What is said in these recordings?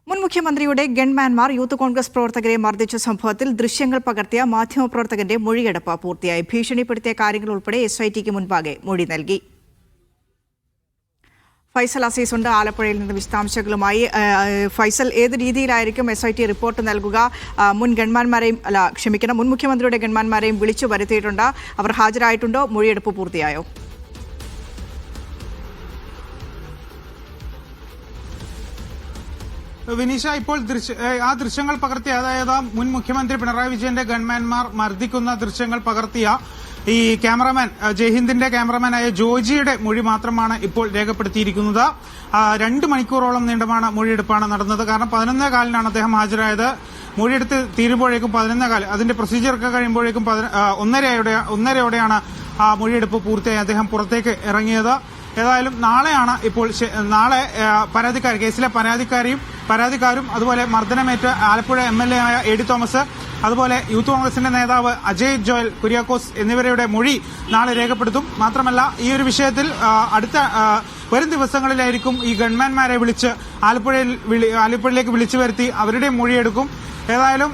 മുൻ മുഖ്യമന്ത്രിയുടെ ഗൺമാൻമാർ യൂത്ത് കോൺഗ്രസ് പ്രവർത്തകരെ മർദ്ദിച്ച സംഭവത്തിൽ ദൃശ്യങ്ങൾ പകർത്തിയ മാധ്യമപ്രവർത്തകന്റെ മൊഴിയെടുപ്പ് പൂർത്തിയായി. ഭീഷണിപ്പെടുത്തിയ കാര്യങ്ങൾ ഉൾപ്പെടെ SITക്ക് മുൻപാകെ മൊഴി നൽകി. ഫൈസൽ അസീസ് ഉണ്ട് ആലപ്പുഴയിൽ നിന്ന് വിശദാംശങ്ങളുമായി. ഫൈസൽ, ഏത് രീതിയിലായിരിക്കും SIT റിപ്പോർട്ട് നൽകുക? മുൻ മുഖ്യമന്ത്രിയുടെ ഗൺമാൻമാരെയും വിളിച്ചു വരുത്തിയിട്ടുണ്ട്. അവർ ഹാജരായിട്ടുണ്ടോ? മൊഴിയെടുപ്പ് പൂർത്തിയായോ? വിനീഷ, ഇപ്പോൾ ആ ദൃശ്യങ്ങൾ പകർത്തിയ, അതായത് മുൻ മുഖ്യമന്ത്രി പിണറായി വിജയന്റെ ഗൺമാൻമാർ മർദ്ദിക്കുന്ന ദൃശ്യങ്ങൾ പകർത്തിയ ഈ ക്യാമറമാൻ, ജയ്ഹിന്ദിന്റെ ക്യാമറമാനായ ജോജിയുടെ മൊഴി മാത്രമാണ് ഇപ്പോൾ രേഖപ്പെടുത്തിയിരിക്കുന്നത്. 2 മണിക്കൂറോളം നീണ്ടമാണ് മൊഴിയെടുപ്പാണ് നടന്നത്. കാരണം 11:15 അദ്ദേഹം ഹാജരായത്. മൊഴിയെടുത്ത് തീരുമ്പോഴേക്കും 11:15, അതിന്റെ പ്രൊസീജിയറൊക്കെ കഴിയുമ്പോഴേക്കും 1:30യോടെയാണ് മൊഴിയെടുപ്പ് പൂർത്തിയായി അദ്ദേഹം പുറത്തേക്ക് ഇറങ്ങിയത്. ഏതായാലും നാളെ കേസിലെ പരാതിക്കാരും അതുപോലെ മർദ്ദനമേറ്റ് ആലപ്പുഴ MLA ആയ AD തോമസ്, അതുപോലെ യൂത്ത് കോൺഗ്രസിന്റെ നേതാവ് അജയ് ജോയൽ കുര്യാക്കോസ് എന്നിവരുടെ മൊഴി നാളെ രേഖപ്പെടുത്തും. മാത്രമല്ല, ഈ ഒരു വിഷയത്തിൽ വരും ദിവസങ്ങളിലായിരിക്കും ഈ ഗൺമാൻമാരെ വിളിച്ച് ആലപ്പുഴയിലേക്ക് വിളിച്ചു വരുത്തി അവരുടെ മൊഴിയെടുക്കും. ഏതായാലും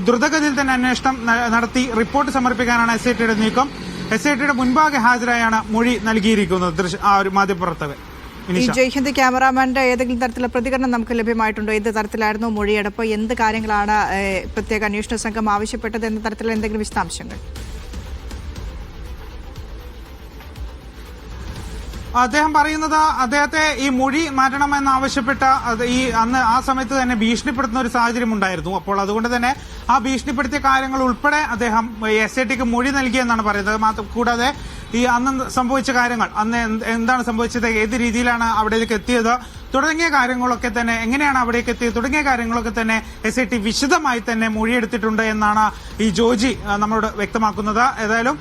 ദ്രുതഗതിയിൽ തന്നെ അന്വേഷണം നടത്തി റിപ്പോർട്ട് സമർപ്പിക്കാനാണ് SITയുടെ നീക്കം. SITയുടെ മുൻപാകെ ഹാജരായാണ് മൊഴി നൽകിയിരിക്കുന്നത് ഒരു മാധ്യമപ്രവർത്തകൻ. ഈ ജയ്ഹിന്ദ് ക്യാമറാമാന്റെ ഏതെങ്കിലും തരത്തിലുള്ള പ്രതികരണം നമുക്ക് ലഭ്യമായിട്ടുണ്ടോ? എന്ത് തരത്തിലായിരുന്നു മൊഴിയെടുപ്പ്? എന്ത് കാര്യങ്ങളാണ് പ്രത്യേക അന്വേഷണ സംഘം ആവശ്യപ്പെട്ടത് എന്ന തരത്തിലുള്ള എന്തെങ്കിലും വിശദാംശങ്ങൾ? അദ്ദേഹം പറയുന്നത്, അദ്ദേഹത്തെ ഈ മൊഴി മാറ്റണമെന്ന് ആവശ്യപ്പെട്ട അന്ന് ആ സമയത്ത് തന്നെ ഭീഷണിപ്പെടുത്തുന്ന ഒരു സാഹചര്യം ഉണ്ടായിരുന്നു. അപ്പോൾ അതുകൊണ്ട് തന്നെ ആ ഭീഷണിപ്പെടുത്തിയ കാര്യങ്ങൾ ഉൾപ്പെടെ അദ്ദേഹം SITക്ക് മൊഴി നൽകിയെന്നാണ് പറയുന്നത്. കൂടാതെ ഈ അന്ന് സംഭവിച്ച കാര്യങ്ങൾ, അന്ന് എന്താണ് സംഭവിച്ചത്, ഏത് രീതിയിലാണ് അവിടേക്ക് എത്തിയത് തുടങ്ങിയ കാര്യങ്ങളൊക്കെ തന്നെ, എങ്ങനെയാണ് അവിടേക്ക് എത്തിയത് തുടങ്ങിയ കാര്യങ്ങളൊക്കെ തന്നെ SIT വിശദമായി തന്നെ മൊഴിയെടുത്തിട്ടുണ്ട് എന്നാണ് ഈ ജോജി നമ്മളോട് വ്യക്തമാക്കുന്നത്. ഏതായാലും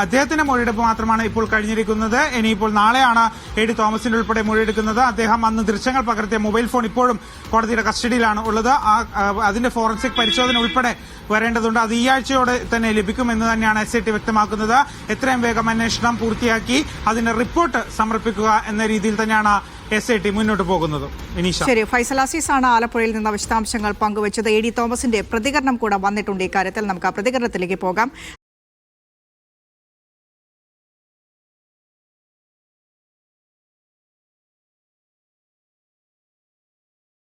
അദ്ദേഹത്തിന്റെ മൊഴിയെടുപ്പ് മാത്രമാണ് ഇപ്പോൾ കഴിഞ്ഞിരിക്കുന്നത്. ഇനിയിപ്പോൾ നാളെയാണ് AD തോമസിന്റെ ഉൾപ്പെടെ മൊഴിയെടുക്കുന്നത്. അദ്ദേഹം അന്ന് ദൃശ്യങ്ങൾ പകർത്തിയ മൊബൈൽ ഫോൺ ഇപ്പോഴും കോടതിയുടെ കസ്റ്റഡിയിലാണ് ഉള്ളത്. അതിന്റെ ഫോറൻസിക് പരിശോധന ഉൾപ്പെടെ വരേണ്ടതുണ്ട്. അത് ഈ ആഴ്ചയോടെ തന്നെ ലഭിക്കുമെന്ന് തന്നെയാണ് SIT വ്യക്തമാക്കുന്നത്. എത്രയും വേഗം അന്വേഷണം പൂർത്തിയാക്കി അതിന്റെ റിപ്പോർട്ട് സമർപ്പിക്കുക എന്ന രീതിയിൽ തന്നെയാണ് SIT മുന്നോട്ട് പോകുന്നത്. ശരി, ഫൈസൽ അസീസ് ആണ് ആലപ്പുഴയിൽ നിന്ന് വിശദാംശങ്ങൾ പങ്കുവച്ചത്. AD തോമസിന്റെ പ്രതികരണം കൂടെ വന്നിട്ടുണ്ട് ഇക്കാര്യത്തിൽ. നമുക്ക് ആ പ്രതികരണത്തിലേക്ക് പോകാം.